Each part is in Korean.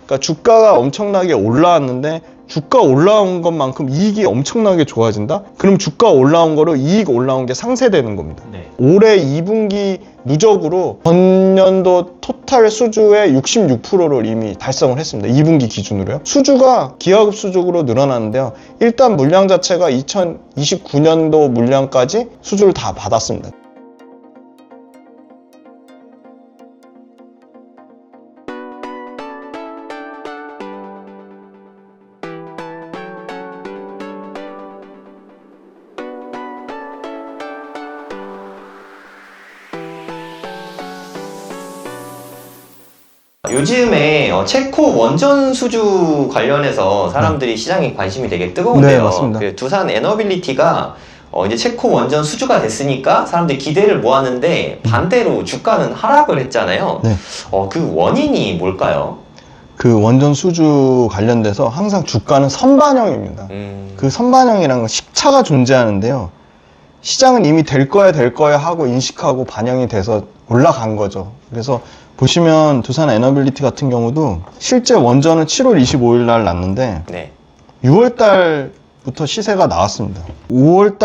그러니까 주가가 엄청나게 올라왔는데 주가 올라온 것만큼 이익이 엄청나게 좋아진다? 그럼 주가 올라온 거로 이익 올라온 게 상쇄되는 겁니다. 네. 올해 2분기 누적으로 전년도 토탈 수주의 66%를 이미 달성을 했습니다. 2분기 기준으로요. 수주가 기하급 수적으로 늘어나는데요. 일단 물량 자체가 2029년도 물량까지 수주를 다 받았습니다. 요즘에 체코 원전 수주 관련해서 사람들이 시장에 관심이 되게 뜨거운데요. 네, 맞습니다. 그 두산 에너빌리티가 이제 체코 원전 수주가 됐으니까 사람들이 기대를 모았는데 반대로 주가는 하락을 했잖아요. 네. 그 원인이 뭘까요? 그 원전 수주 관련돼서 항상 주가는 선반영입니다. 그 선반영이라는 건 식차가 존재하는데요. 시장은 이미 될 거야 하고 인식하고 반영이 돼서 올라간 거죠. 그래서 보시면 두산 에너빌리티 같은 경우도 실제 원전은 7월 25일 날 났는데 네. 6월 달부터 시세가 나왔습니다. 6월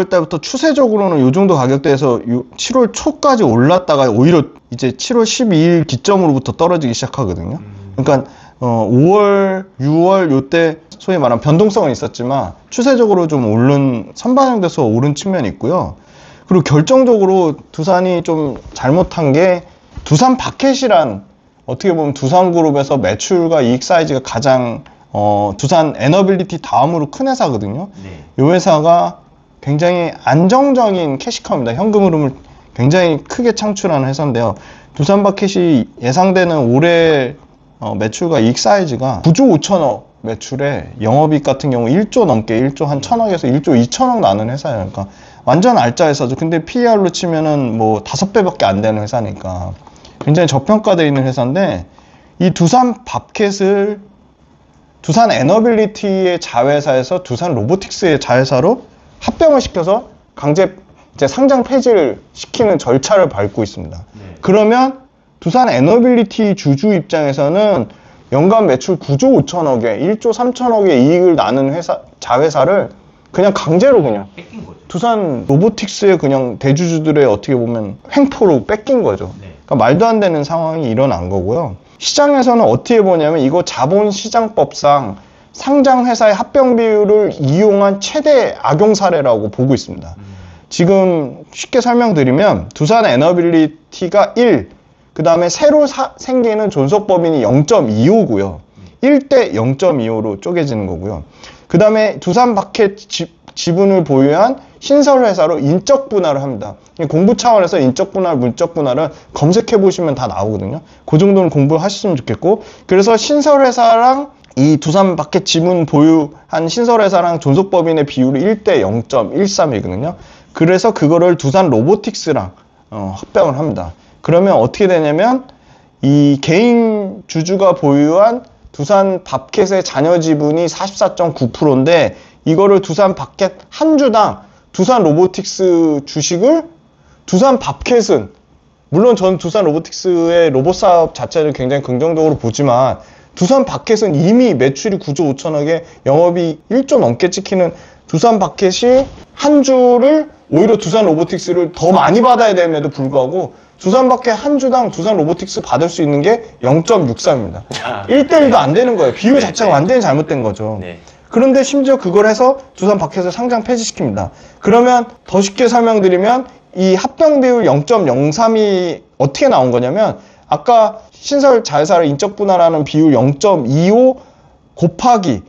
달부터 추세적으로는 이 정도 가격대에서 7월 초까지 올랐다가 오히려 이제 7월 12일 기점으로부터 떨어지기 시작하거든요. 그러니까 5월, 6월 요때 소위 말하면 변동성은 있었지만 추세적으로 좀 오른 선반영돼서 오른 측면이 있고요. 그리고 결정적으로 두산이 좀 잘못한 게 두산 바켓이란 어떻게 보면 두산그룹에서 매출과 이익 사이즈가 가장 두산 에너빌리티 다음으로 큰 회사거든요. 네. 이 회사가 굉장히 안정적인 캐시카우입니다. 현금 흐름을 굉장히 크게 창출하는 회사인데요. 두산 바켓이 예상되는 올해 매출과 이익 사이즈가 9조 5천억 매출에 영업이익 같은 경우 1조 넘게 1조 한 1천억에서 1조 2천억 나는 회사예요. 그러니까 완전 알짜 회사죠. 근데 PER로 치면은 뭐 5배밖에 안 되는 회사니까 굉장히 저평가되어 있는 회사인데 이 두산 바켓을 두산 에너빌리티의 자회사에서 두산 로보틱스의 자회사로 합병을 시켜서 강제 이제 상장 폐지를 시키는 절차를 밟고 있습니다. 네. 그러면 두산 에너빌리티 주주 입장에서는 연간 매출 9조 5천억에 1조 3천억의 이익을 나는 회사, 자회사를 그냥 강제로 그냥 뺏긴 거죠. 두산 로보틱스의 그냥 대주주들의 어떻게 보면 횡포로 뺏긴 거죠. 네. 그러니까 말도 안 되는 상황이 일어난 거고요. 시장에서는 어떻게 보냐면 이거 자본시장법상 상장회사의 합병 비율을 이용한 최대 악용 사례라고 보고 있습니다. 지금 쉽게 설명드리면 두산 에너빌리티가 1, 그 다음에 새로 생기는 존속법인이 0.25고요. 1대 0.25로 쪼개지는 거고요. 그 다음에 두산 바켓 지분을 보유한 신설회사로 인적 분할을 합니다. 공부 차원에서 인적 분할, 문적 분할은 검색해 보시면 다 나오거든요. 그 정도는 공부를 하셨으면 좋겠고, 그래서 신설회사랑 이 두산 바켓 지분 보유한 신설회사랑 존속법인의 비율이 1대 0.13이거든요. 그래서 그거를 두산 로보틱스랑 합병을 합니다. 그러면 어떻게 되냐면 이 개인 주주가 보유한 두산 바켓의 잔여 지분이 44.9%인데 이거를 두산 바켓 한 주당 두산 로보틱스 주식을 두산 바켓은 물론 저는 두산 로보틱스의 로봇 사업 자체를 굉장히 긍정적으로 보지만 두산 바켓은 이미 매출이 9조 5천억에 영업이 1조 넘게 찍히는 두산 바켓이 한 주를 오히려 두산 로보틱스를 더 많이 받아야 됨에도 불구하고 두산 바켓 한 주당 두산 로보틱스 받을 수 있는 게 0.63입니다. 1대1도 안 되는 거예요. 비율 자체가 완전히 잘못된 거죠. 네. 그런데 심지어 그걸 해서 두산 바켓을 상장 폐지시킵니다. 그러면 더 쉽게 설명드리면 이 합병 비율 0.03이 어떻게 나온 거냐면 아까 신설 자회사를 인적 분할하는 비율 0.25 곱하기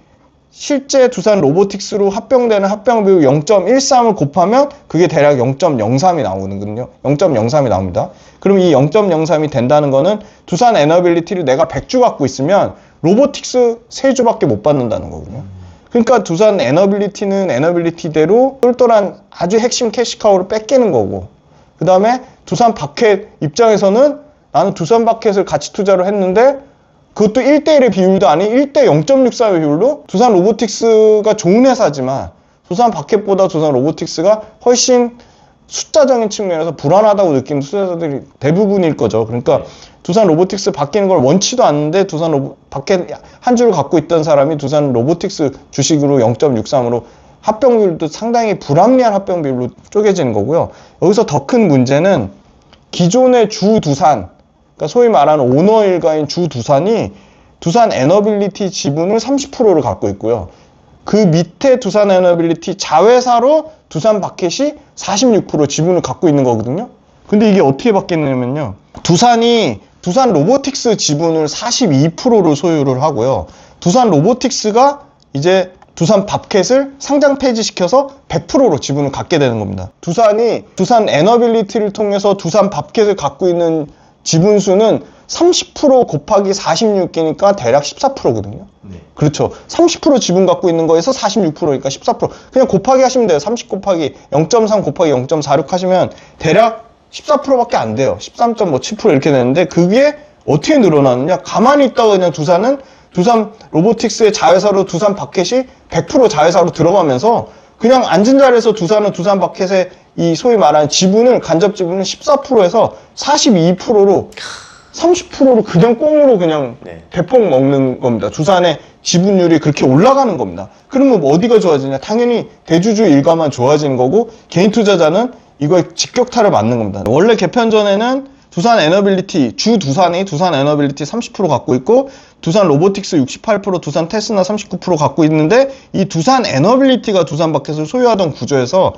실제 두산 로보틱스로 합병되는 합병 비율 0.13을 곱하면 그게 대략 0.03이 나오거든요. 0.03이 나옵니다. 그럼 이 0.03이 된다는 거는 두산 에너빌리티를 내가 100주 갖고 있으면 로보틱스 3주밖에 못 받는다는 거거든요. 그러니까 두산 에너빌리티는 에너빌리티대로 똘똘한 아주 핵심 캐시카우를 뺏기는 거고, 그 다음에 두산 바켓 입장에서는 나는 두산 바켓을 가치 투자를 했는데 그것도 1대1의 비율도 아닌 1대 0.64의 비율로 두산 로보틱스가 좋은 회사지만 두산 바켓보다 두산 로보틱스가 훨씬 숫자적인 측면에서 불안하다고 느끼는 투자자들이 대부분일 거죠. 그러니까 두산 로보틱스 바뀌는 걸 원치도 않는데 밖에 한 주를 갖고 있던 사람이 두산 로보틱스 주식으로 0.63으로 합병비율도 상당히 불합리한 합병비율로 쪼개지는 거고요. 여기서 더 큰 문제는 기존의 주 두산, 그러니까 소위 말하는 오너 일가인 주 두산이 두산 에너빌리티 지분을 30%를 갖고 있고요. 그 밑에 두산 에너빌리티 자회사로 두산 바켓이 46% 지분을 갖고 있는 거거든요. 근데 이게 어떻게 바뀌냐면요. 두산이 두산 로보틱스 지분을 42%를 소유를 하고요. 두산 로보틱스가 이제 두산 밥켓을 상장 폐지시켜서 100%로 지분을 갖게 되는 겁니다. 두산이 두산 에너빌리티를 통해서 두산 밥켓을 갖고 있는 지분수는 30% 곱하기 46개니까 대략 14%거든요. 네. 그렇죠. 30% 지분 갖고 있는 거에서 46%니까 14%. 그냥 곱하기 하시면 돼요. 30 곱하기 0.3 곱하기 0.46 하시면 대략 14%밖에 안 돼요. 13.7% 이렇게 되는데 그게 어떻게 늘어나느냐? 가만히 있다가 그냥 두산 로보틱스의 자회사로 두산 바켓이 100% 자회사로 들어가면서 그냥 앉은 자리에서 두산은 두산 바켓의 이 소위 말하는 지분을 간접 지분을 14%에서 42%로 30%로 그냥 꽁으로 그냥 대폭 먹는 겁니다. 두산의 지분율이 그렇게 올라가는 겁니다. 그러면 뭐 어디가 좋아지냐? 당연히 대주주 일가만 좋아지는 거고 개인 투자자는 이거에 직격탄을 맞는 겁니다. 원래 개편 전에는 두산 에너빌리티, 주 두산이 두산 에너빌리티 30% 갖고 있고 두산 로보틱스 68%, 두산 테스나 39% 갖고 있는데 이 두산 에너빌리티가 두산 바켓을 소유하던 구조에서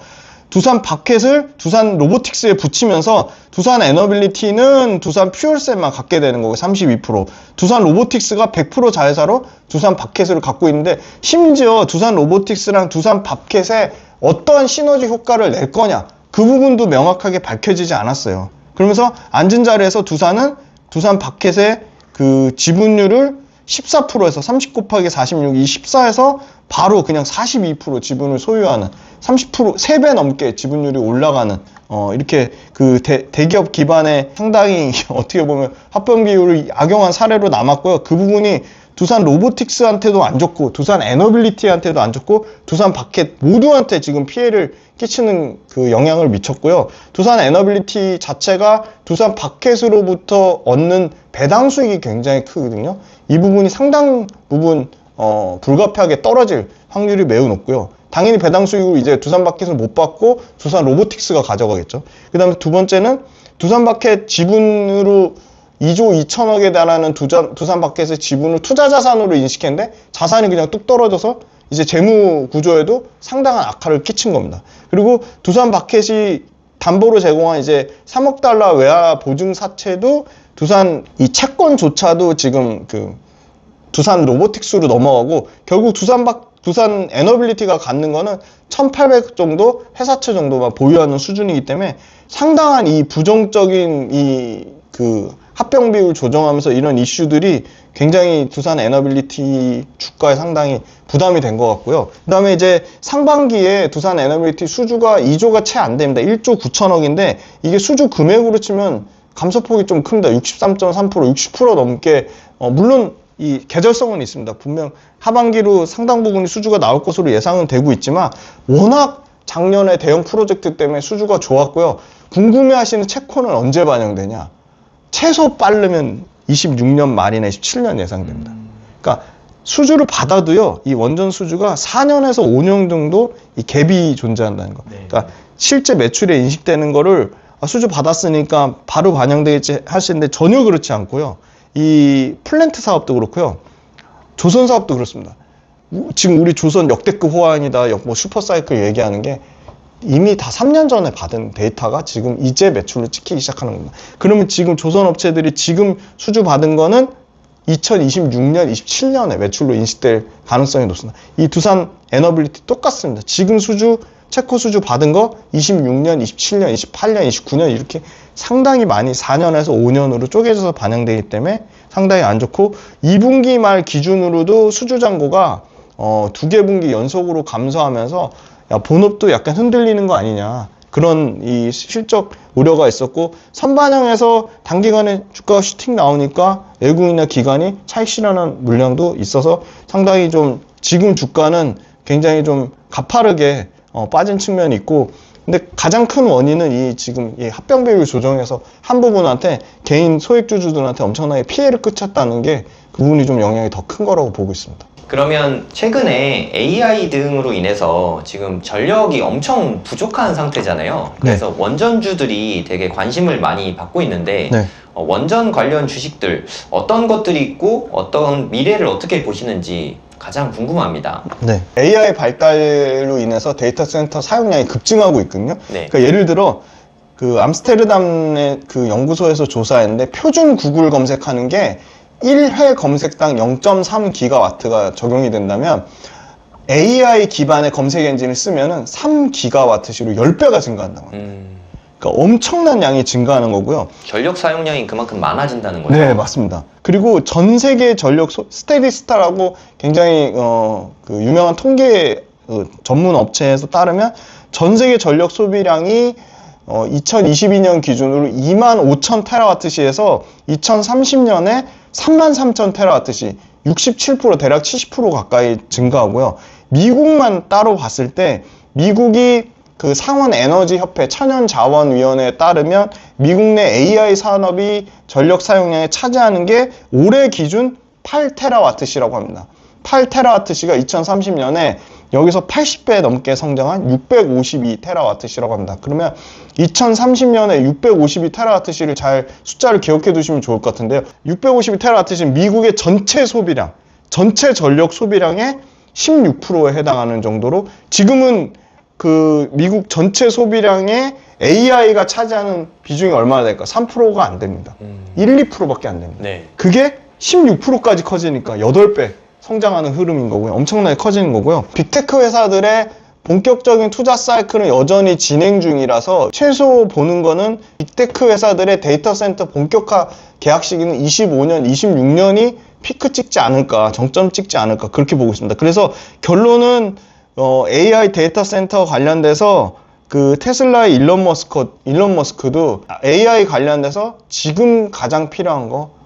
두산 바켓을 두산 로보틱스에 붙이면서 두산 에너빌리티는 두산 퓨얼셀만 갖게 되는 거고 32%, 두산 로보틱스가 100% 자회사로 두산 바켓을 갖고 있는데 심지어 두산 로보틱스랑 두산 바켓에 어떠한 시너지 효과를 낼 거냐 그 부분도 명확하게 밝혀지지 않았어요. 그러면서 앉은 자리에서 두산은 두산 바켓의 그 지분율을 14%에서 30 곱하기 46, 이 14에서 바로 그냥 42% 지분을 소유하는 30%, 3배 넘게 지분율이 올라가는 이렇게 그 대기업 기반의 상당히 어떻게 보면 합병 비율을 악용한 사례로 남았고요. 그 부분이 두산 로보틱스한테도 안 좋고 두산 에너빌리티한테도 안 좋고 두산 바켓 모두한테 지금 피해를 끼치는 그 영향을 미쳤고요. 두산 에너빌리티 자체가 두산 바켓으로부터 얻는 배당 수익이 굉장히 크거든요. 이 부분이 상당 부분 불가피하게 떨어질 확률이 매우 높고요. 당연히 배당 수익을 이제 두산 바켓은 못 받고 두산 로보틱스가 가져가겠죠. 그 다음에 두 번째는 두산 바켓 지분으로 2조 2천억에 달하는 두산 바켓의 지분을 투자 자산으로 인식했는데 자산이 그냥 뚝 떨어져서 이제 재무 구조에도 상당한 악화를 끼친 겁니다. 그리고 두산 바켓이 담보로 제공한 이제 3억 달러 외화 보증 사채도 두산 이 채권조차도 지금 그 두산 로보틱스로 넘어가고 결국 두산 에너빌리티가 갖는 거는 1,800 정도 회사채 정도만 보유하는 수준이기 때문에 상당한 이 부정적인 이 그 합병 비율 조정하면서 이런 이슈들이 굉장히 두산 에너빌리티 주가에 상당히 부담이 된 것 같고요. 그 다음에 이제 상반기에 두산 에너빌리티 수주가 2조가 채 안 됩니다. 1조 9천억인데 이게 수주 금액으로 치면 감소폭이 좀 큽니다. 63.3%, 60% 넘게 물론 이 계절성은 있습니다. 분명 하반기로 상당 부분이 수주가 나올 것으로 예상은 되고 있지만 워낙 작년에 대형 프로젝트 때문에 수주가 좋았고요. 궁금해하시는 채권은 언제 반영되냐? 최소 빠르면 26년 말이나 27년 예상됩니다. 그러니까 수주를 받아도요, 이 원전 수주가 4년에서 5년 정도 이 갭이 존재한다는 거. 그러니까 실제 매출에 인식되는 거를 수주 받았으니까 바로 반영되겠지 하시는데 전혀 그렇지 않고요. 이 플랜트 사업도 그렇고요. 조선 사업도 그렇습니다. 지금 우리 조선 역대급 호황이다, 뭐 슈퍼사이클 얘기하는 게 이미 다 3년 전에 받은 데이터가 지금 이제 매출로 찍히기 시작하는 겁니다. 그러면 지금 조선 업체들이 지금 수주 받은 거는 2026년, 27년에 매출로 인식될 가능성이 높습니다. 이 두산 에너빌리티 똑같습니다. 지금 체코 수주 받은 거 26년, 27년, 28년, 29년 이렇게 상당히 많이 4년에서 5년으로 쪼개져서 반영되기 때문에 상당히 안 좋고 2분기 말 기준으로도 수주 잔고가 2개 분기 연속으로 감소하면서 야, 본업도 약간 흔들리는 거 아니냐 그런 이 실적 우려가 있었고 선반영에서 단기간에 주가가 슈팅 나오니까 외국인이나 기관이 차익 실현한 물량도 있어서 상당히 좀 지금 주가는 굉장히 좀 가파르게 빠진 측면이 있고 근데 가장 큰 원인은 이 지금 이 합병 비율 조정해서 한 부분한테 개인 소액주주들한테 엄청나게 피해를 끼쳤다는 게 그 부분이 좀 영향이 더 큰 거라고 보고 있습니다. 그러면 최근에 AI 등으로 인해서 지금 전력이 엄청 부족한 상태잖아요. 그래서 원전주들이 되게 관심을 많이 받고 있는데 네. 원전 관련 주식들 어떤 것들이 있고 어떤 미래를 어떻게 보시는지 가장 궁금합니다. 네. AI 발달로 인해서 데이터 센터 사용량이 급증하고 있거든요. 네. 그러니까 예를 들어 그 암스테르담의 그 연구소에서 조사했는데 표준 구글 검색하는 게 1회 검색당 0.3기가와트가 적용이 된다면 AI 기반의 검색 엔진을 쓰면은 3기가와트시로 10배가 증가한다고 합니다. 그러니까 엄청난 양이 증가하는 거고요. 전력 사용량이 그만큼 많아진다는 거죠? 네, 맞습니다. 그리고 전 세계 전력 스테디스타라고 굉장히 그 유명한 통계 전문 업체에서 따르면 전 세계 전력 소비량이 2022년 기준으로 25,000 테라와트시에서 2030년에 33,000 테라와트시, 67% 대략 70% 가까이 증가하고요. 미국만 따로 봤을 때 미국이 그 상원 에너지 협회 천연자원위원회에 따르면 미국 내 AI 산업이 전력 사용량에 차지하는 게 올해 기준 8테라와트시라고 합니다. 8테라와트시가 2030년에 여기서 80배 넘게 성장한 652테라와트시라고 합니다. 그러면 2030년에 652테라와트시를 잘 숫자를 기억해 두시면 좋을 것 같은데요. 652테라와트시는 미국의 전체 소비량, 전체 전력 소비량의 16%에 해당하는 정도로 지금은 그 미국 전체 소비량에 AI가 차지하는 비중이 얼마나 될까? 3%가 안 됩니다. 1, 2%밖에 안 됩니다. 네. 그게 16%까지 커지니까 8배 성장하는 흐름인 거고요. 엄청나게 커지는 거고요. 빅테크 회사들의 본격적인 투자 사이클은 여전히 진행 중이라서 최소 보는 거는 빅테크 회사들의 데이터 센터 본격화 계약 시기는 25년, 26년이 피크 찍지 않을까, 정점 찍지 않을까 그렇게 보고 있습니다. 그래서 결론은 AI 데이터 센터 관련돼서 그 테슬라의 일론 머스크도 AI 관련돼서 지금 가장 필요한 거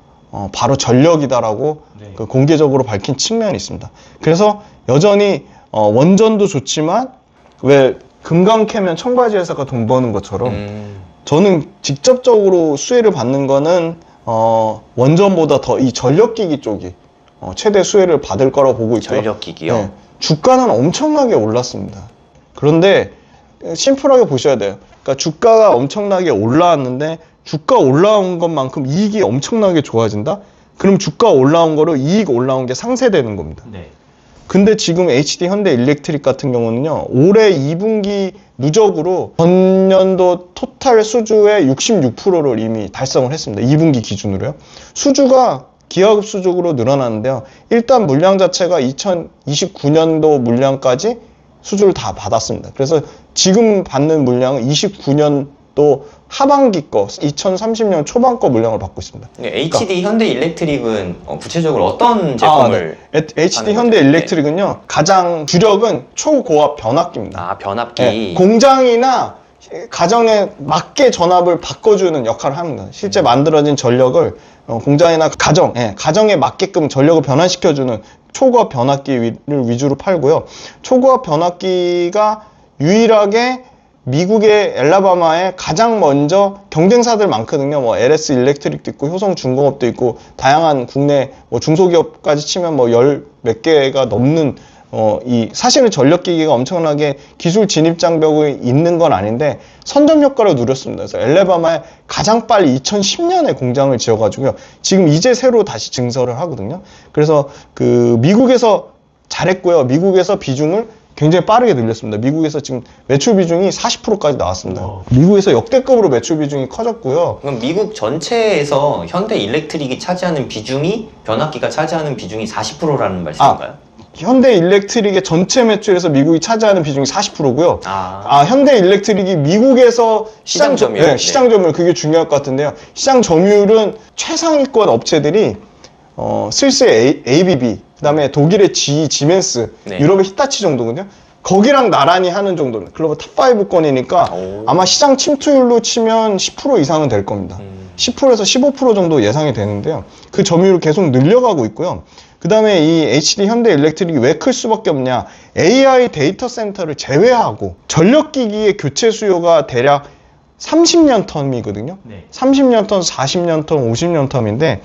바로 전력이다라고 그 공개적으로 밝힌 측면이 있습니다. 그래서 여전히 원전도 좋지만 왜 금강 캐면 청바지 회사가 돈 버는 것처럼 저는 직접적으로 수혜를 받는 거는 원전보다 더 이 전력기기 쪽이 최대 수혜를 받을 거라고 보고 있고요. 전력기기요? 네, 주가는 엄청나게 올랐습니다. 그런데 심플하게 보셔야 돼요. 그러니까 주가가 엄청나게 올라왔는데 주가 올라온 것만큼 이익이 엄청나게 좋아진다? 그럼 주가 올라온 거로 이익 올라온 게 상쇄되는 겁니다. 네. 근데 지금 HD 현대 일렉트릭 같은 경우는요, 올해 2분기 누적으로 전년도 토탈 수주의 66%를 이미 달성을 했습니다. 2분기 기준으로요. 수주가 기하급수적으로 늘어나는데요. 일단 물량 자체가 2029년도 물량까지 수주를 다 받았습니다. 그래서 지금 받는 물량은 29년도 하반기 거, 2030년 초반 거 물량을 받고 있습니다. HD 현대 일렉트릭은 구체적으로 어떤 제품을 HD 하는 현대 거죠? 일렉트릭은요, 가장 주력은 초고압 변압기입니다. 아, 변압기. 네, 공장이나 가정에 맞게 전압을 바꿔주는 역할을 합니다. 실제 만들어진 전력을 공장이나 가정에 맞게끔 전력을 변환시켜주는 초고압 변압기를 위주로 팔고요. 초고압 변압기가 유일하게 미국의 엘라바마에 가장 먼저 경쟁사들 많거든요. 뭐 LS 일렉트릭도 있고 효성중공업도 있고 다양한 국내 뭐 중소기업까지 치면 뭐 10몇 개가 넘는 이 사실은 전력기기가 엄청나게 기술 진입 장벽이 있는 건 아닌데 선점 효과를 누렸습니다. 그래서 엘라바마에 가장 빨리 2010년에 공장을 지어가지고요. 지금 이제 새로 다시 증설을 하거든요. 그래서 그 미국에서 잘했고요. 미국에서 비중을 굉장히 빠르게 늘렸습니다. 미국에서 지금 매출 비중이 40%까지 나왔습니다. 미국에서 역대급으로 매출 비중이 커졌고요. 그럼 미국 전체에서 현대 일렉트릭이 차지하는 비중이 변압기가 차지하는 비중이 40%라는 말씀인가요? 현대 일렉트릭의 전체 매출에서 미국이 차지하는 비중이 40%고요. 현대 일렉트릭이 미국에서 시장 점유율. 네, 시장 점유율 그게 중요할 것 같은데요. 시장 점유율은 최상위권 업체들이 스위스의 ABB, 그다음에 독일의 GE, 지멘스, 네. 유럽의 히타치 정도거든요. 거기랑 나란히 하는 정도는 글로벌 탑5권이니까 아마 시장 침투율로 치면 10% 이상은 될 겁니다. 10%에서 15% 정도 예상이 되는데요. 그 점유율을 계속 늘려가고 있고요. 그 다음에 이 HD 현대일렉트릭이 왜 클 수밖에 없냐? AI 데이터 센터를 제외하고 전력기기의 교체 수요가 대략 30년 텀이거든요. 네. 30년 텀, 40년 텀, 50년 텀인데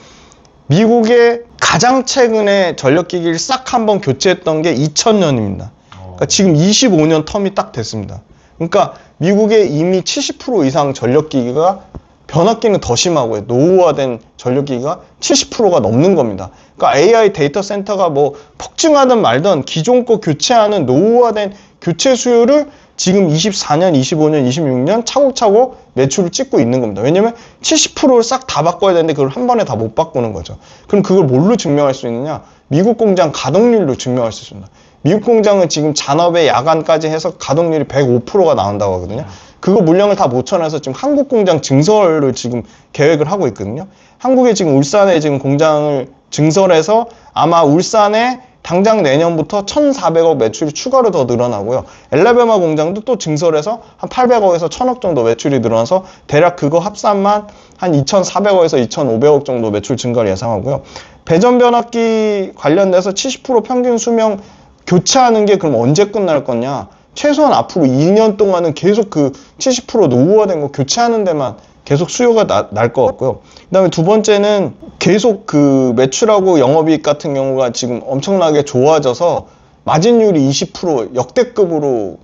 미국의 가장 최근에 전력기기를 싹 한번 교체했던 게 2000년입니다. 그러니까 지금 25년 텀이 딱 됐습니다. 그러니까 미국에 이미 70% 이상 전력기기가 변압기는 더 심하고요. 노후화된 전력기기가 70%가 넘는 겁니다. 그러니까 AI 데이터 센터가 뭐 폭증하든 말든 기존 거 교체하는 노후화된 교체 수요를 지금 24년, 25년, 26년 차곡차곡 매출을 찍고 있는 겁니다. 왜냐면 70%를 싹 다 바꿔야 되는데 그걸 한 번에 다 못 바꾸는 거죠. 그럼 그걸 뭘로 증명할 수 있느냐? 미국 공장 가동률로 증명할 수 있습니다. 미국 공장은 지금 잔업에 야간까지 해서 가동률이 105%가 나온다고 하거든요. 그거 물량을 다 못 쳐내서 지금 한국 공장 증설을 지금 계획을 하고 있거든요. 한국에 지금 울산에 지금 공장을 증설해서 아마 울산에 당장 내년부터 1,400억 매출이 추가로 더 늘어나고요. 엘라베마 공장도 또 증설해서 한 800억에서 1,000억 정도 매출이 늘어나서 대략 그거 합산만 한 2,400억에서 2,500억 정도 매출 증가를 예상하고요. 배전 변압기 관련돼서 70% 평균 수명 교체하는 게 그럼 언제 끝날 거냐? 최소한 앞으로 2년 동안은 계속 그 70% 노후화된 거 교체하는 데만 계속 수요가 날 것 같고요. 그 다음에 두 번째는 계속 그 매출하고 영업이익 같은 경우가 지금 엄청나게 좋아져서 마진율이 20% 역대급으로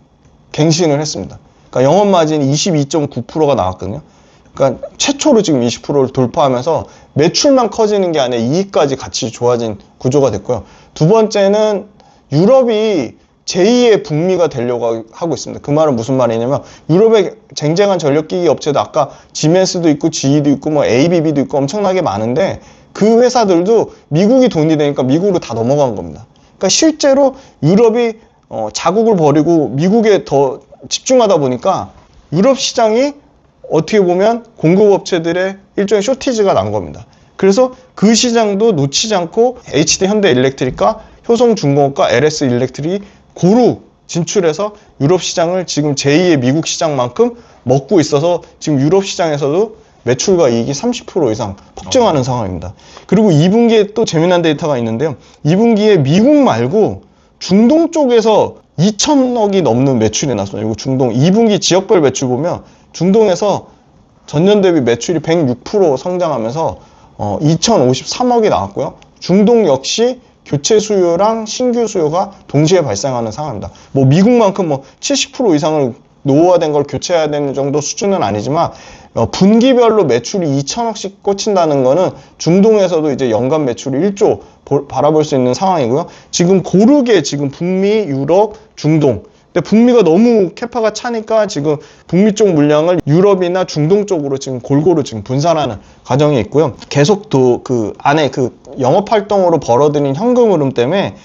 갱신을 했습니다. 그러니까 영업 마진이 22.9%가 나왔거든요. 그러니까 최초로 지금 20%를 돌파하면서 매출만 커지는 게 아니라 이익까지 같이 좋아진 구조가 됐고요. 두 번째는 유럽이 제2의 북미가 되려고 하고 있습니다. 그 말은 무슨 말이냐면 유럽의 쟁쟁한 전력기기 업체도 아까 지멘스도 있고 GE도 있고 뭐 ABB도 있고 엄청나게 많은데 그 회사들도 미국이 돈이 되니까 미국으로 다 넘어간 겁니다. 그러니까 실제로 유럽이 자국을 버리고 미국에 더 집중하다 보니까 유럽 시장이 어떻게 보면 공급업체들의 일종의 쇼티지가 난 겁니다. 그래서 그 시장도 놓치지 않고 HD 현대일렉트릭과 효성중공업과 LS 일렉트릭이 고루 진출해서 유럽 시장을 지금 제2의 미국 시장만큼 먹고 있어서 지금 유럽 시장에서도 매출과 이익이 30% 이상 폭증하는 상황입니다. 그리고 2분기에 또 재미난 데이터가 있는데요. 2분기에 미국 말고 중동 쪽에서 2천억이 넘는 매출이 났어요. 이거 중동 2분기 지역별 매출 보면 중동에서 전년 대비 매출이 106% 성장하면서 2,053억이 나왔고요. 중동 역시 교체 수요랑 신규 수요가 동시에 발생하는 상황입니다. 뭐 미국만큼 뭐 70% 이상을 노후화된 걸 교체해야 되는 정도 수준은 아니지만 분기별로 매출이 2천억씩 꽂힌다는 거는 중동에서도 이제 연간 매출이 1조 바라볼 수 있는 상황이고요. 지금 고르게 지금 북미, 유럽, 중동 근데 북미가 너무 캐파가 차니까 지금 북미 쪽 물량을 유럽이나 중동 쪽으로 지금 골고루 지금 분산하는 과정이 있고요. 계속 또 그 안에 그 영업활동으로 벌어들인 현금 흐름 때문에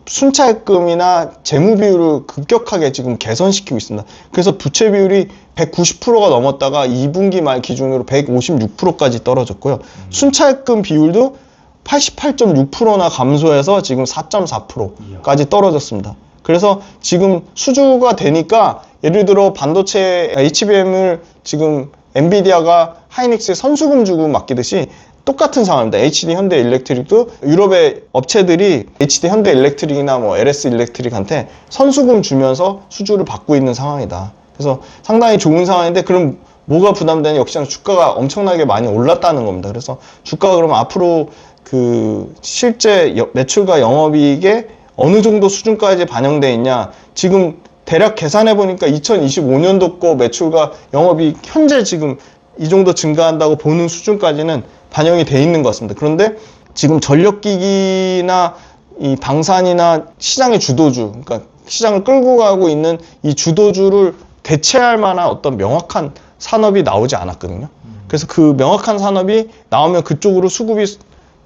순차입금이나 재무 비율을 급격하게 지금 개선시키고 있습니다. 그래서 부채 비율이 190%가 넘었다가 2분기 말 기준으로 156%까지 떨어졌고요. 순차입금 비율도 88.6%나 감소해서 지금 4.4%까지 떨어졌습니다. 그래서 지금 수주가 되니까 예를 들어 반도체 HBM을 지금 엔비디아가 하이닉스에 선수금 주고 맡기듯이 똑같은 상황입니다. HD 현대일렉트릭도 유럽의 업체들이 HD 현대일렉트릭이나 뭐 LS 일렉트릭한테 선수금 주면서 수주를 받고 있는 상황이다. 그래서 상당히 좋은 상황인데 그럼 뭐가 부담되냐? 역시나 주가가 엄청나게 많이 올랐다는 겁니다. 그래서 주가가 그러면 앞으로 그 실제 매출과 영업이익에 어느 정도 수준까지 반영되어 있냐? 지금 대략 계산해 보니까 2025년도 거 매출과 영업이익 현재 지금 이 정도 증가한다고 보는 수준까지는 반영이 돼 있는 것 같습니다. 그런데 지금 전력기기나 이 방산이나 시장의 주도주, 그러니까 시장을 끌고 가고 있는 이 주도주를 대체할 만한 어떤 명확한 산업이 나오지 않았거든요. 그래서 그 명확한 산업이 나오면 그쪽으로 수급이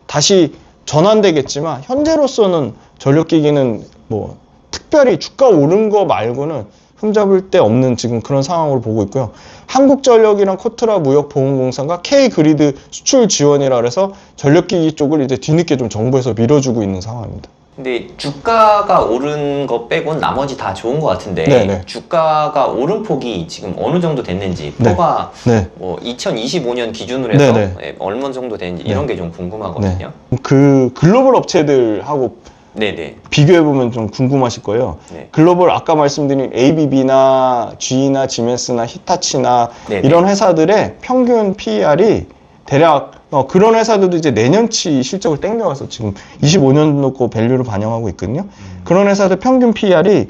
다시 전환되겠지만 현재로서는 전력기기는 뭐 특별히 주가 오른 거 말고는 흠잡을 데 없는 지금 그런 상황으로 보고 있고요. 한국전력이랑 코트라 무역보험공사가 K그리드 수출 지원이라 그래서 전력기기 쪽을 이제 뒤늦게 좀 정부에서 밀어주고 있는 상황입니다. 근데 주가가 오른 거 빼곤 나머지 다 좋은 것 같은데 네네. 주가가 오른 폭이 지금 어느 정도 됐는지 네. 표가 네. 뭐 2025년 기준으로 해서 네네. 얼마 정도 되는지 네. 이런 게 좀 궁금하거든요. 그 글로벌 업체들하고 네네. 비교해보면 좀 궁금하실 거예요. 네. 글로벌 아까 말씀드린 ABB나 GE나 지멘스나 히타치나 네네. 이런 회사들의 평균 PER이 대략 그런 회사들도 이제 내년치 실적을 땡겨와서 지금 25년도 거 밸류를 반영하고 있거든요. 그런 회사들 평균 PER이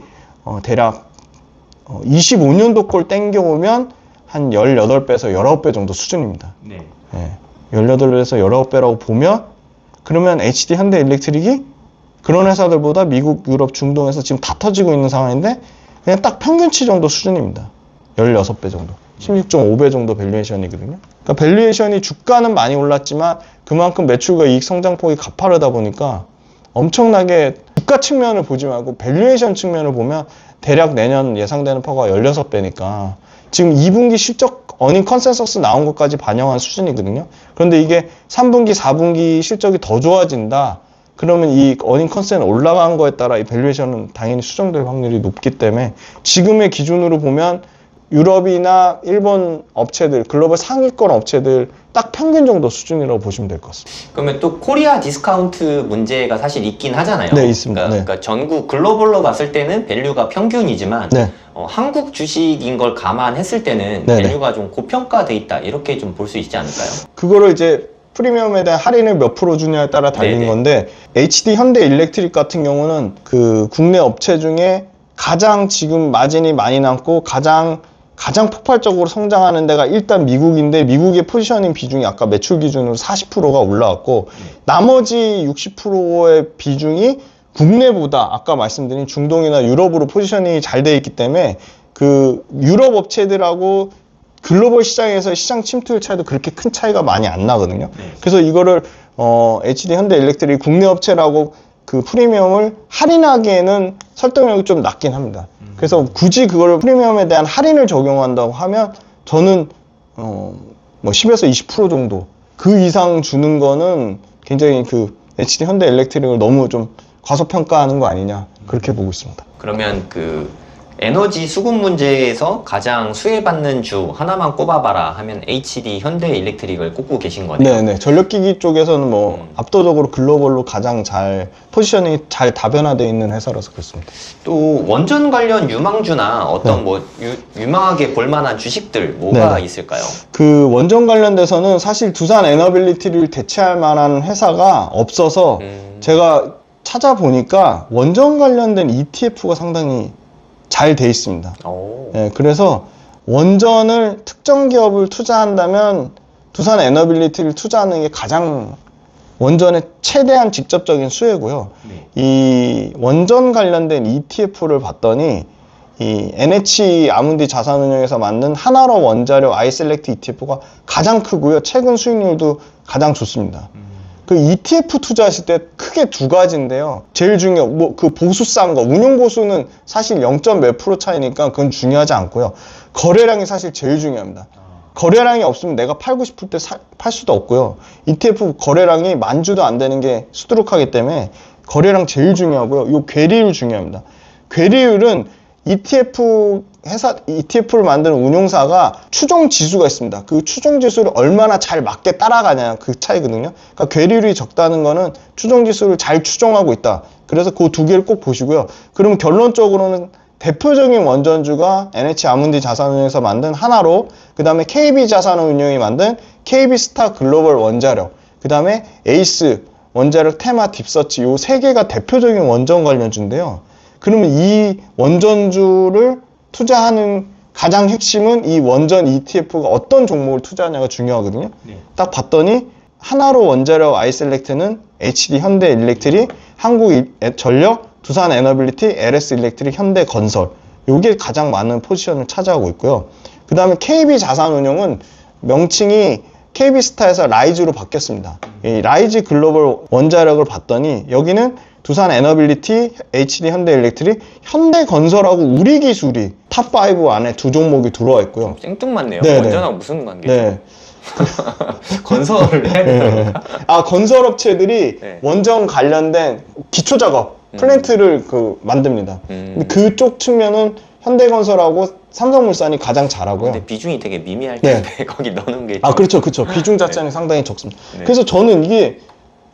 대략 25년도 걸 땡겨오면 한 18배에서 19배 정도 수준입니다. 네. 예, 18배에서 19배라고 보면 그러면 HD 현대일렉트릭이 그런 회사들보다 미국, 유럽, 중동에서 지금 다 터지고 있는 상황인데 그냥 딱 평균치 정도 수준입니다. 16배 정도. 16.5배 정도 밸류에이션이거든요. 그러니까 밸류에이션이 주가는 많이 올랐지만 그만큼 매출과 이익 성장폭이 가파르다 보니까 엄청나게 주가 측면을 보지 말고 밸류에이션 측면을 보면 대략 내년 예상되는 퍼가 16배니까 지금 2분기 실적 어닝 컨센서스 나온 것까지 반영한 수준이거든요. 그런데 이게 3분기, 4분기 실적이 더 좋아진다. 그러면 이 어닝 컨센 올라간 거에 따라 이 밸류에이션은 당연히 수정될 확률이 높기 때문에 지금의 기준으로 보면 유럽이나 일본 업체들, 글로벌 상위권 업체들 딱 평균 정도 수준이라고 보시면 될 것 같습니다. 그러면 또 코리아 디스카운트 문제가 사실 있긴 하잖아요. 네, 있습니다. 그러니까 전국 글로벌로 봤을 때는 밸류가 평균이지만 네. 한국 주식인 걸 감안했을 때는 네네. 밸류가 좀 고평가돼 있다 이렇게 좀 볼 수 있지 않을까요? 그거를 이제 프리미엄에 대한 할인을 몇 프로 주냐에 따라 달린 네네. 건데 HD 현대일렉트릭 같은 경우는 그 국내 업체 중에 가장 지금 마진이 많이 남고 가장 폭발적으로 성장하는 데가 일단 미국인데 미국의 포지셔닝 비중이 아까 매출 기준으로 40%가 올라왔고 나머지 60%의 비중이 국내보다 아까 말씀드린 중동이나 유럽으로 포지셔닝이 잘 돼 있기 때문에 그 유럽 업체들하고 글로벌 시장에서 시장 침투율 차이도 그렇게 큰 차이가 많이 안 나거든요. 그래서 이거를 HD 현대일렉트릭 국내 업체라고 그 프리미엄을 할인하기에는 설득력이 좀 낮긴 합니다. 그래서 굳이 그걸 프리미엄에 대한 할인을 적용한다고 하면 저는 뭐 10에서 20% 정도 그 이상 주는 거는 굉장히 그 HD 현대일렉트릭을 너무 좀 과소평가하는 거 아니냐 그렇게 보고 있습니다. 그러면 그 에너지 수급 문제에서 가장 수혜받는 주 하나만 꼽아봐라 하면 HD 현대일렉트릭을 꼽고 계신 거네요. 네네. 전력기기 쪽에서는 뭐 압도적으로 글로벌로 가장 잘 포지션이 잘 다변화되어 있는 회사라서 그렇습니다. 또 원전 관련 유망주나 어떤 네. 뭐 유망하게 볼만한 주식들 뭐가 네네. 있을까요? 그 원전 관련돼서는 사실 두산 에너빌리티를 대체할 만한 회사가 없어서 제가 찾아보니까 원전 관련된 ETF가 상당히 잘 돼 있습니다. 오. 예, 그래서 원전을 특정 기업을 투자한다면 두산 에너빌리티를 투자하는 게 가장 원전의 최대한 직접적인 수혜고요. 이 원전 관련된 ETF를 봤더니 이 NH 아문디 자산운용에서 만든 한화로 원자력 아이셀렉트 ETF가 가장 크고요. 최근 수익률도 가장 좋습니다. 그 ETF 투자하실 때 크게 두 가지인데요. 제일 중요한 뭐 그 보수 싼 거, 운용 보수는 사실 0. 몇 프로 차이니까 그건 중요하지 않고요. 거래량이 사실 제일 중요합니다. 거래량이 없으면 내가 팔고 싶을 때 팔 수도 없고요. ETF 거래량이 만 주도 안 되는 게 수두룩하기 때문에 거래량 제일 중요하고요. 요 괴리율 중요합니다. 괴리율은 ETF를 만드는 운용사가 추종 지수가 있습니다. 그 추종 지수를 얼마나 잘 맞게 따라가냐 그 차이거든요. 그러니까 괴리율이 적다는 거는 추종 지수를 잘 추종하고 있다. 그래서 그 두 개를 꼭 보시고요. 그러면 결론적으로는 대표적인 원전주가 NH 아문디 자산운용에서 만든 하나로, 그 다음에 KB 자산운용이 만든 KB스타 글로벌 원자력, 그 다음에 에이스 원자력 테마 딥서치, 요 세 개가 대표적인 원전 관련주인데요. 그러면 이 원전주를 투자하는 가장 핵심은 이 원전 ETF가 어떤 종목을 투자하냐가 중요하거든요. 딱 봤더니 하나로 원자력 아이셀렉트는 HD 현대일렉트릭, 한국전력, 두산 에너빌리티, LS 일렉트릭, 현대건설, 요게 가장 많은 포지션을 차지하고 있고요. 그 다음에 KB 자산운용은 명칭이 KB스타에서 라이즈로 바뀌었습니다. 이 라이즈 글로벌 원자력을 봤더니 여기는 두산 에너빌리티, HD 현대일렉트릭, 현대건설하고 우리기술이 탑5 안에 두 종목이 들어와 있고요. 생뚱맞네요. 네네. 원전하고 무슨 관계죠? 네. 건설을 해야 되는 건가? 아, 건설업체들이 네. 원전 관련된 기초작업, 플랜트를 만듭니다. 근데 그쪽 측면은 현대건설하고 삼성물산이 가장 잘하고요. 근데 비중이 되게 미미할 텐데 거기 넣는 게 그렇죠. 비중 자체는 상당히 적습니다. 네. 그래서 저는 이게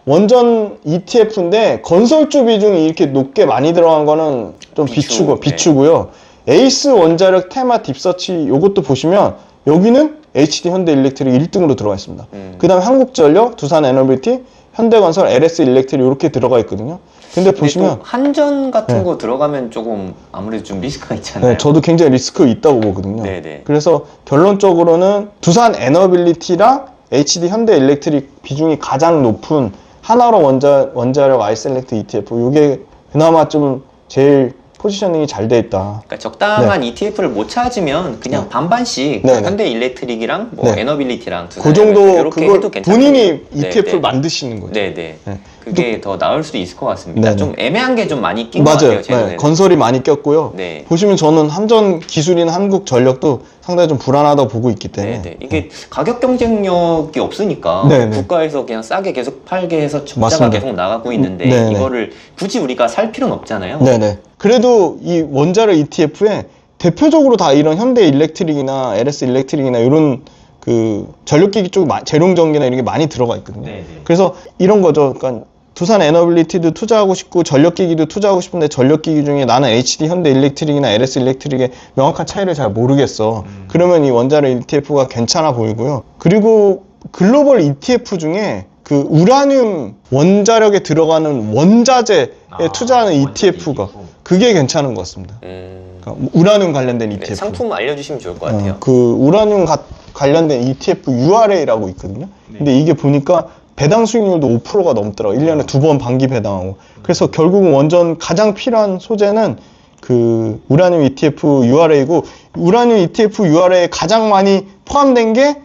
원전 ETF인데 건설주 비중이 이렇게 높게 많이 들어간 거는 좀 비추고요. 에이스 원자력 테마 딥서치 요것도 보시면 여기는 HD 현대일렉트릭 1등으로 들어가 있습니다. 그 다음에 한국전력, 두산에너비티, 현대건설, LS일렉트릭 이렇게 들어가 있거든요. 근데 보시면 한전 같은 거 들어가면 조금 아무래도 좀 리스크가 있잖아요. 네, 저도 굉장히 리스크 있다고 보거든요. 네네. 그래서 결론적으로는 두산 에너빌리티랑 HD 현대일렉트릭 비중이 가장 높은 하나로 원자력 아이셀렉트 ETF 이게 그나마 좀 제일 포지셔닝이 잘 돼 있다. 그러니까 적당한 ETF를 못 찾으면 그냥 반반씩 현대일렉트릭이랑 에너빌리티랑 그 정도 이렇게 해도 괜찮아요. 본인이 ETF를 만드시는 거죠. 네네. 그게 더 나을 수도 있을 것 같습니다. 좀 애매한 게 좀 많이 낀 것 맞아요. 같아요. 최근에는. 건설이 많이 꼈고요. 보시면 저는 한전 기술이나 한국전력도 상당히 좀 불안하다고 보고 있기 때문에 이게 가격 경쟁력이 없으니까 국가에서 그냥 싸게 계속 팔게 해서 적자가 계속 나가고 있는데 이거를 굳이 우리가 살 필요는 없잖아요. 그래도 이 원자력 ETF에 대표적으로 다 이런 현대일렉트릭이나 LS일렉트릭이나 이런 전력기기 쪽 재룡전기나 이런 게 많이 들어가 있거든요. 그래서 이런 거죠. 그러니까 두산 에너빌리티도 투자하고 싶고 전력기기도 투자하고 싶은데 전력기기 중에 나는 HD 현대일렉트릭이나 LS일렉트릭의 명확한 차이를 잘 모르겠어. 그러면 이 원자력 ETF가 괜찮아 보이고요. 그리고 글로벌 ETF 중에 우라늄 원자력에 들어가는 원자재에 투자하는 ETF가 그게 괜찮은 것 같습니다. 그러니까 우라늄 관련된 ETF. 상품 알려주시면 좋을 것 같아요. 우라늄 관련된 ETF URA라고 있거든요. 근데 이게 보니까 배당 수익률도 5%가 넘더라고요. 1년에 2번 반기 배당하고. 그래서 결국은 원전 가장 필요한 소재는 우라늄 ETF URA이고, 우라늄 ETF URA에 가장 많이 포함된 게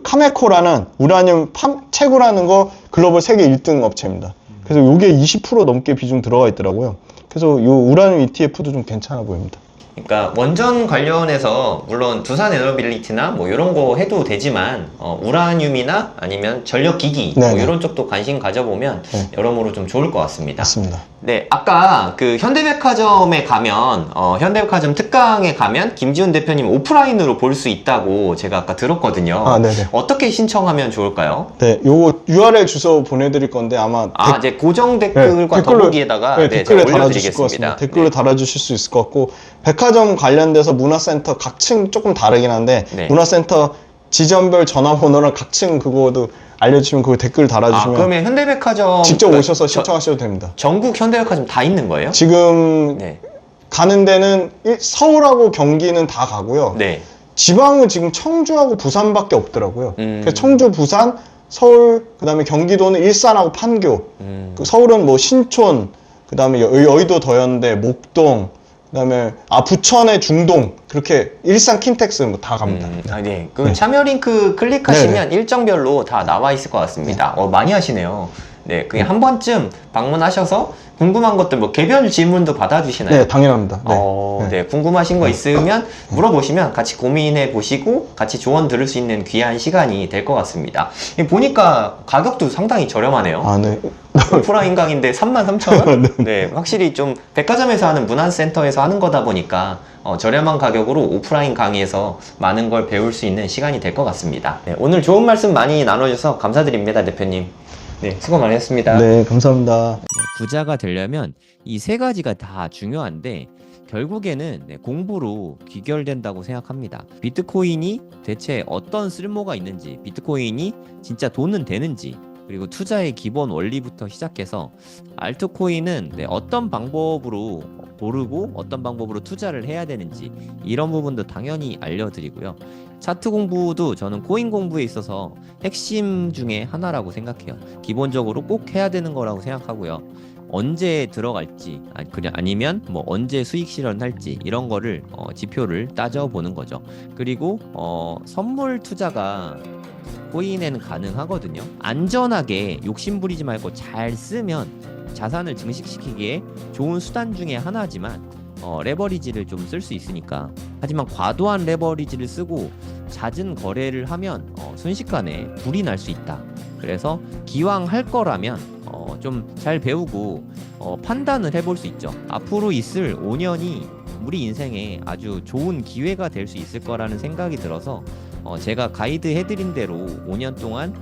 카메코라는 우라늄 채굴하는 거 글로벌 세계 1등 업체입니다. 그래서 요게 20% 넘게 비중 들어가 있더라고요. 그래서 요 우라늄 ETF도 좀 괜찮아 보입니다. 그러니까 원전 관련해서 물론 두산 에너빌리티나 뭐 이런 거 해도 되지만 우라늄이나 아니면 전력기기 뭐 이런 쪽도 관심 가져보면 여러모로 좀 좋을 것 같습니다. 맞습니다. 네, 아까 현대백화점에 가면 현대백화점 특강에 가면 김지훈 대표님 오프라인으로 볼 수 있다고 제가 아까 들었거든요. 어떻게 신청하면 좋을까요? 네, 요거 URL 주소 보내드릴 건데 아마 이제 고정 댓글과 더보기에다가 댓글에 달아주실 것 같습니다. 댓글로 달아주실 수 있을 것 같고, 백화점 관련돼서 문화센터 각층 조금 다르긴 한데 문화센터 지점별 전화번호랑 각층 그거도 알려주시면 그 댓글 달아주시면 그러면 현대백화점 직접 오셔서 신청하셔도 됩니다. 전국 현대백화점 다 있는 거예요? 지금 가는 데는 서울하고 경기는 다 가고요. 지방은 지금 청주하고 부산밖에 없더라고요. 그래서 청주, 부산, 서울, 그 다음에 경기도는 일산하고 판교, 서울은 뭐 신촌, 그 다음에 여의도 더현대, 목동, 그다음에 부천의 중동, 그렇게 일산 킨텍스 뭐 다 갑니다. 참여 링크 클릭하시면 일정별로 다 나와 있을 것 같습니다. 많이 하시네요. 그냥 한 번쯤 방문하셔서 궁금한 것들 뭐 개별 질문도 받아주시나요? 네, 당연합니다. 궁금하신 거 있으면 물어보시면 같이 고민해 보시고 같이 조언 들을 수 있는 귀한 시간이 될 것 같습니다. 보니까 가격도 상당히 저렴하네요. 오프라인 강의인데 33,000원? 확실히 좀 백화점에서 하는 문화센터에서 하는 거다 보니까 저렴한 가격으로 오프라인 강의에서 많은 걸 배울 수 있는 시간이 될 것 같습니다. 오늘 좋은 말씀 많이 나눠주셔서 감사드립니다, 대표님. 수고 많이 했습니다. 네, 감사합니다. 부자가 되려면 이 세 가지가 다 중요한데 결국에는 공부로 귀결된다고 생각합니다. 비트코인이 대체 어떤 쓸모가 있는지, 비트코인이 진짜 돈은 되는지, 그리고 투자의 기본 원리부터 시작해서 알트코인은 어떤 방법으로 고르고 어떤 방법으로 투자를 해야 되는지 이런 부분도 당연히 알려드리고요. 차트 공부도 저는 코인 공부에 있어서 핵심 중에 하나라고 생각해요. 기본적으로 꼭 해야 되는 거라고 생각하고요. 언제 들어갈지 아니면 뭐 언제 수익 실현할지 이런 거를 지표를 따져보는 거죠. 그리고 선물 투자가 코인에는 가능하거든요. 안전하게 욕심부리지 말고 잘 쓰면 자산을 증식시키기에 좋은 수단 중에 하나지만 레버리지를 좀 쓸 수 있으니까. 하지만 과도한 레버리지를 쓰고 잦은 거래를 하면 순식간에 불이 날 수 있다. 그래서 기왕 할 거라면 좀 잘 배우고 판단을 해볼 수 있죠. 앞으로 있을 5년이 우리 인생에 아주 좋은 기회가 될 수 있을 거라는 생각이 들어서 제가 가이드 해드린 대로 5년 동안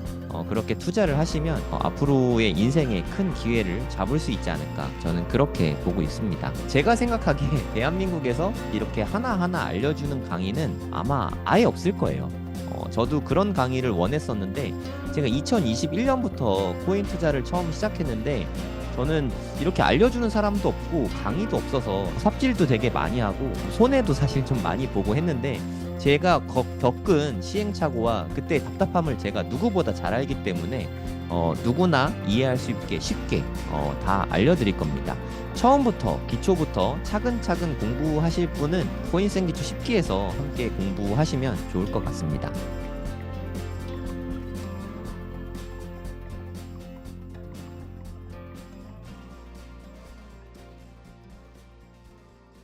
그렇게 투자를 하시면 앞으로의 인생에 큰 기회를 잡을 수 있지 않을까, 저는 그렇게 보고 있습니다. 제가 생각하기에 대한민국에서 이렇게 하나하나 알려주는 강의는 아마 아예 없을 거예요. 저도 그런 강의를 원했었는데 제가 2021년부터 코인 투자를 처음 시작했는데 저는 이렇게 알려주는 사람도 없고 강의도 없어서 삽질도 되게 많이 하고 손해도 사실 좀 많이 보고 했는데, 제가 겪은 시행착오와 그때 답답함을 제가 누구보다 잘 알기 때문에 누구나 이해할 수 있게 쉽게 다 알려드릴 겁니다. 처음부터 기초부터 차근차근 공부하실 분은 코인생기초 10기에서 함께 공부하시면 좋을 것 같습니다.